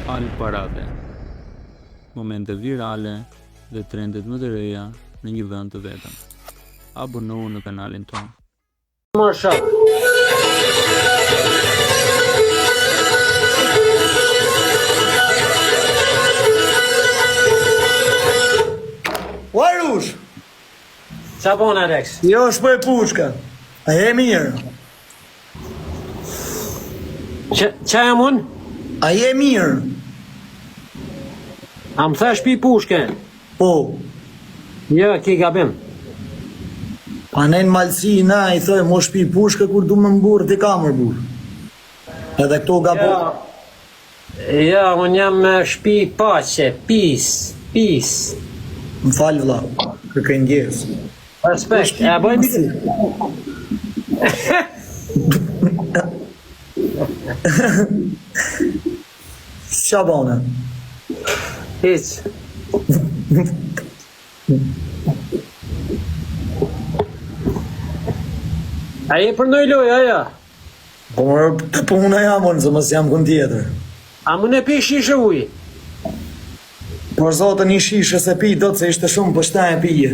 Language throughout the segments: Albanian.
Parade, momente virale dhe trendet më të reja në një vend të vetëm. Abonohu në kanalin tonë. Marsha. Warush! Qa bon, Alex? Jo, shpoj pushka. A je mirë? Qa jam unë? A je mirë? A më thash pi pushke? Po. Jo, ki gabim. Pa në malësi na i thoj, mo shpi pushka kur du më mburë t'i kamër burë. Edhe këto gabo. Jo, unë jam shpi pache, pis. Më falë vla, kërkej ndjes. Respekt, e bëjmë i... Qa bane? Hiq. A je për nëj loj, aja? Po më po unë jam unë, zë mësë jam kënë tjetër. A më ne pi shishe uj? Por zotë një shishe se pi do të se ishte shumë për shta e pije.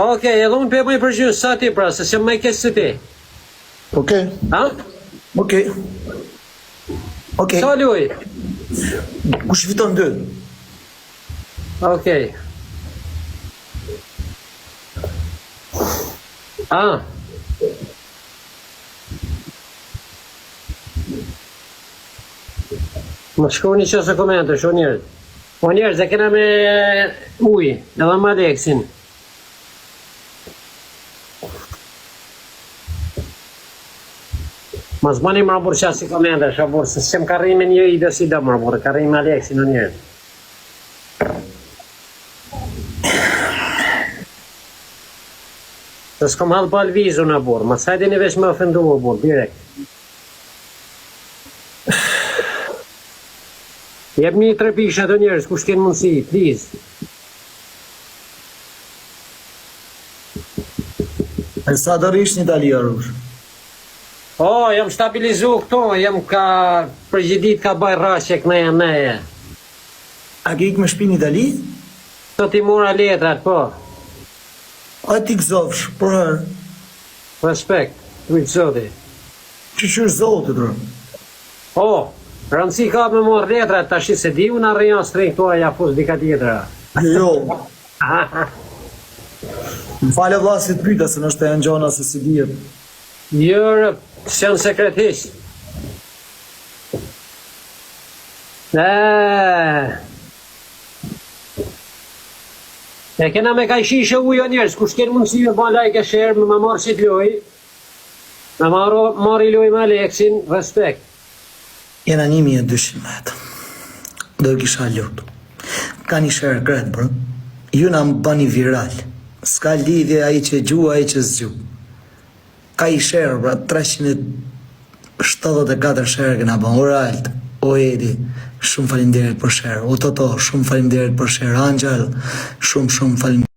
Okej, edhe unë pe më i përgjysë sa ti pra, se se më i kesë si ti. Okej. Ha? Okej. Okej. Sa loj? Kush fiton 2? Okej. Ah. Më shkoni qësë komente, shu njerët. O njerët, e kena me uj, edhe me Aleksin. Ma zbani më rabur qësë komente, shabur, se sem ka rrimi një i dhe si do më rabur, ka rrimi Aleksin o njerët. Se s'kom halë bal vizu në burë, ma sajdi një vesh me ofendu o burë, direkt. Jep një 3 pisha të njerës, ku shkenë mundësi, please. E sa do rish një tali arush? O, jam stabilizu këto, jam ka përgjidit ka baj rashek në neje. A ke ikë me shpi një tali? Të ti mora letrat, po. A ti këzofsh, për herë. Respekt, të zoti. Që qërë zotë, drë? O, rëndësi ka me morë letrat, ta shi se di unë arrejon streng toa ja fus dika tjetra. Jo. Më falë vla si të pyta, se nështë e në gjona se si dhjetë. Jërë, se në sekretisht. E kena me ka shishe ujo njerës, ku shkenë mundësi me ba like e share, me ma marë si t'loj, me marë i loj me Aleksin, respekt. Jena 1200 metë. Do kisha lutë. Ka një shërë kretë, bro. Ju na më bani viral. Ska lidhje a i që gjua, a i që zgju. Ka i shërë, bro, 374 shërë këna bën. O Ralt, o Edi, shumë falinderit për shërë. O Toto, shumë falinderit për shërë. Angel, shumë falinderit.